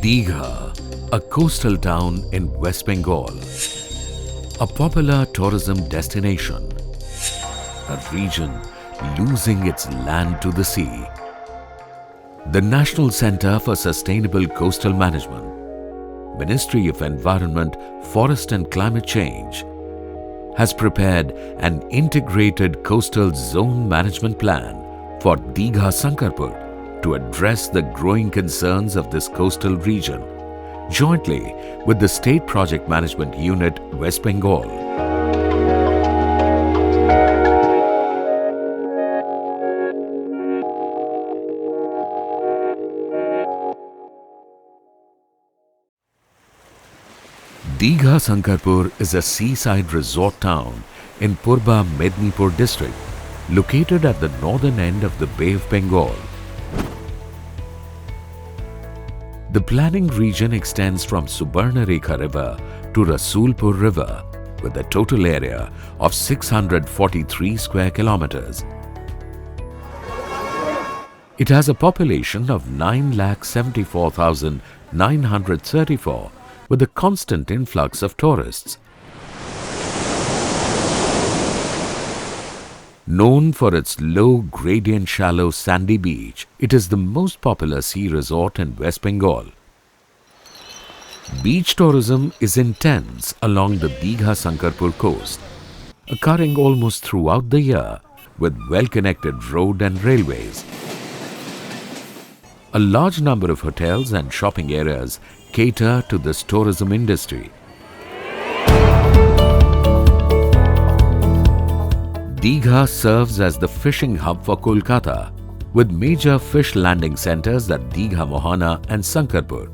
Digha, a coastal town in West Bengal, a popular tourism destination, a region losing its land to the sea. The National Centre for Sustainable Coastal Management, Ministry of Environment, Forest and Climate Change, has prepared an integrated coastal zone management plan for Digha Sankarpur to address the growing concerns of this coastal region, jointly with the State Project Management Unit, West Bengal. Digha Sankarpur is a seaside resort town in Purba Mednipur district, located at the northern end of the Bay of Bengal. The planning region extends from Subarnarekha River to Rasulpur River with a total area of 643 square kilometers. It has a population of 9,74,934 with a constant influx of tourists. Known for its low-gradient shallow sandy beach, it is the most popular sea resort in West Bengal. Beach tourism is intense along the Digha Sankarpur coast, occurring almost throughout the year with well-connected road and railways. A large number of hotels and shopping areas cater to this tourism industry. Digha serves as the fishing hub for Kolkata, with major fish landing centers at Digha Mohana and Sankarpur.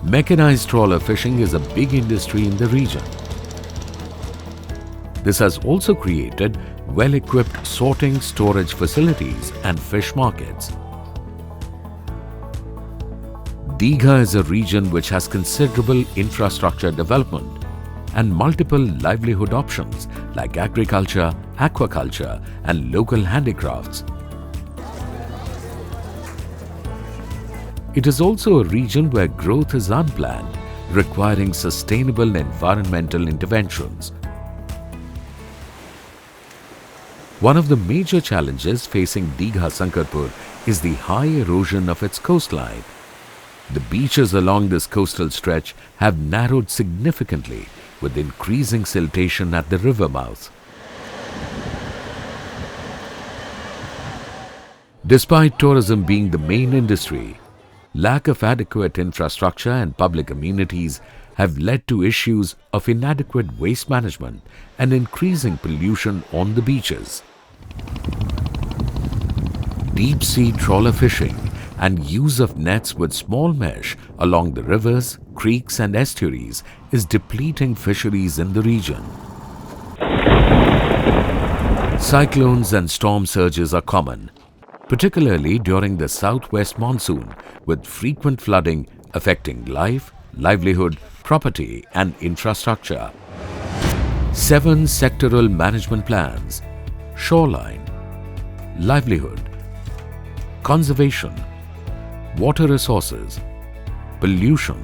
Mechanized trawler fishing is a big industry in the region. This has also created well-equipped sorting storage facilities and fish markets. Digha is a region which has considerable infrastructure development and multiple livelihood options like agriculture, aquaculture and local handicrafts. It is also a region where growth is unplanned, requiring sustainable environmental interventions. One of the major challenges facing Digha Sankarpur is the high erosion of its coastline. The beaches along this coastal stretch have narrowed significantly with increasing siltation at the river mouth. Despite tourism being the main industry, lack of adequate infrastructure and public amenities have led to issues of inadequate waste management and increasing pollution on the beaches. Deep-sea trawler fishing and use of nets with small mesh along the rivers, creeks and estuaries is depleting fisheries in the region. Cyclones and storm surges are common, particularly during the southwest monsoon, with frequent flooding affecting life, livelihood, property and infrastructure. 7 sectoral management plans: shoreline, livelihood, conservation, water resources, pollution,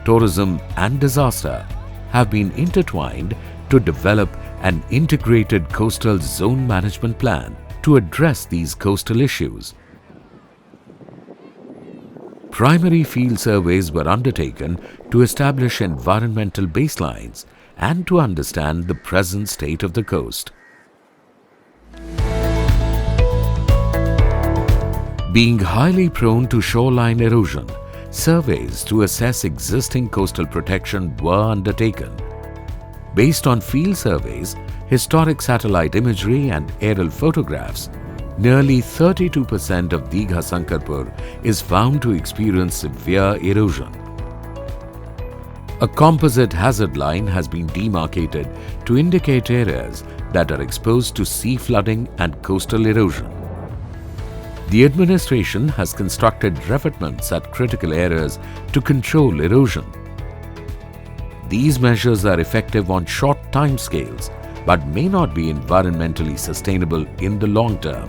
tourism and disaster have been intertwined to develop an integrated coastal zone management plan to address these coastal issues. Primary field surveys were undertaken to establish environmental baselines and to understand the present state of the coast. Being highly prone to shoreline erosion, surveys to assess existing coastal protection were undertaken. Based on field surveys, historic satellite imagery and aerial photographs, nearly 32% of Digha Sankarpur is found to experience severe erosion. A composite hazard line has been demarcated to indicate areas that are exposed to sea flooding and coastal erosion. The administration has constructed revetments at critical areas to control erosion. These measures are effective on short timescales but may not be environmentally sustainable in the long term.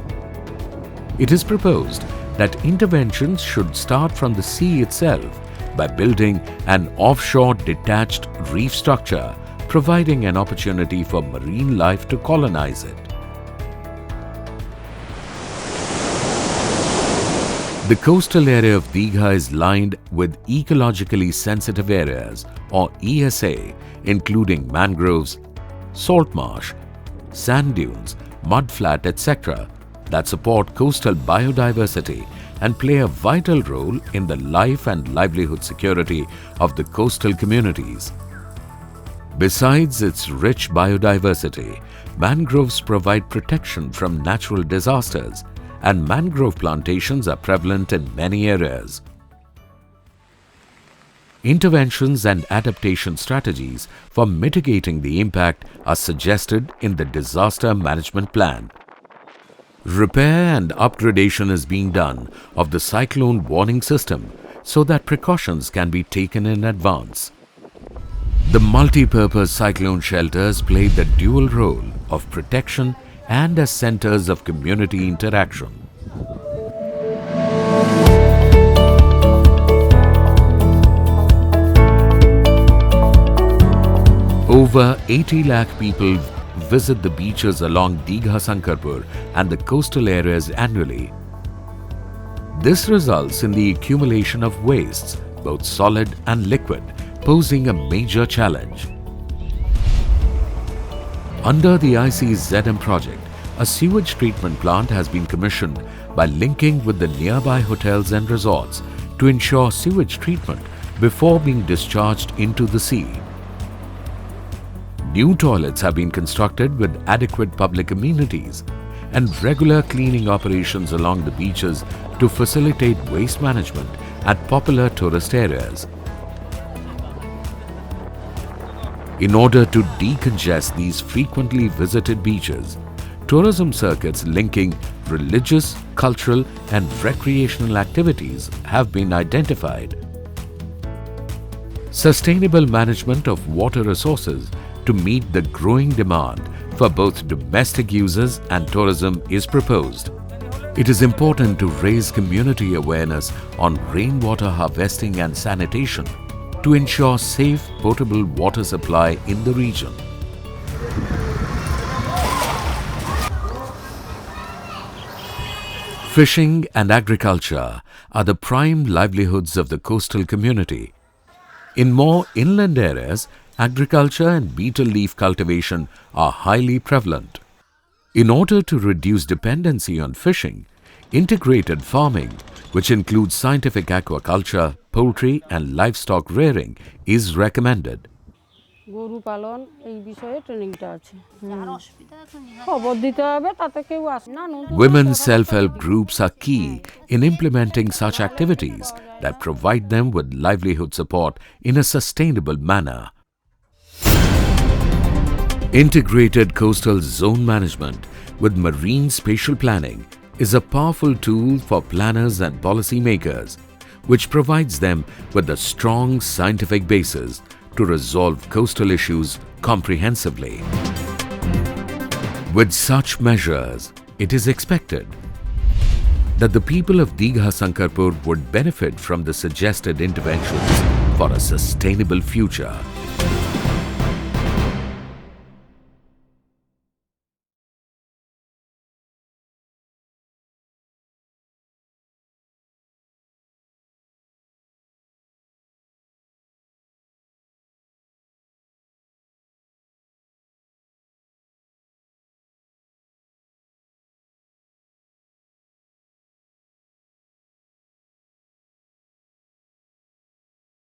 It is proposed that interventions should start from the sea itself by building an offshore detached reef structure, providing an opportunity for marine life to colonize it. The coastal area of Digha is lined with ecologically sensitive areas or ESA, including mangroves, salt marsh, sand dunes, mudflat, etc. that support coastal biodiversity and play a vital role in the life and livelihood security of the coastal communities. Besides its rich biodiversity, mangroves provide protection from natural disasters, and mangrove plantations are prevalent in many areas. Interventions and adaptation strategies for mitigating the impact are suggested in the disaster management plan. Repair and upgradation is being done of the cyclone warning system so that precautions can be taken in advance. The multi-purpose cyclone shelters play the dual role of protection and as centers of community interaction. Over 80 lakh people visit the beaches along Digha Sankarpur and the coastal areas annually. This results in the accumulation of wastes, both solid and liquid, posing a major challenge. Under the ICZM project, a sewage treatment plant has been commissioned by linking with the nearby hotels and resorts to ensure sewage treatment before being discharged into the sea. New toilets have been constructed with adequate public amenities and regular cleaning operations along the beaches to facilitate waste management at popular tourist areas. In order to decongest these frequently visited beaches, tourism circuits linking religious, cultural and recreational activities have been identified. Sustainable management of water resources to meet the growing demand for both domestic users and tourism is proposed. It is important to raise community awareness on rainwater harvesting and sanitation to ensure safe potable water supply in the region. Fishing and agriculture are the prime livelihoods of the coastal community. In more inland areas, agriculture and betel leaf cultivation are highly prevalent. In order to reduce dependency on fishing, integrated farming, which includes scientific aquaculture, poultry and livestock rearing, is recommended. Women's self-help groups are key in implementing such activities that provide them with livelihood support in a sustainable manner. Integrated coastal zone management with marine spatial planning is a powerful tool for planners and policymakers, which provides them with a strong scientific basis to resolve coastal issues comprehensively. With such measures, it is expected that the people of Digha Sankarpur would benefit from the suggested interventions for a sustainable future.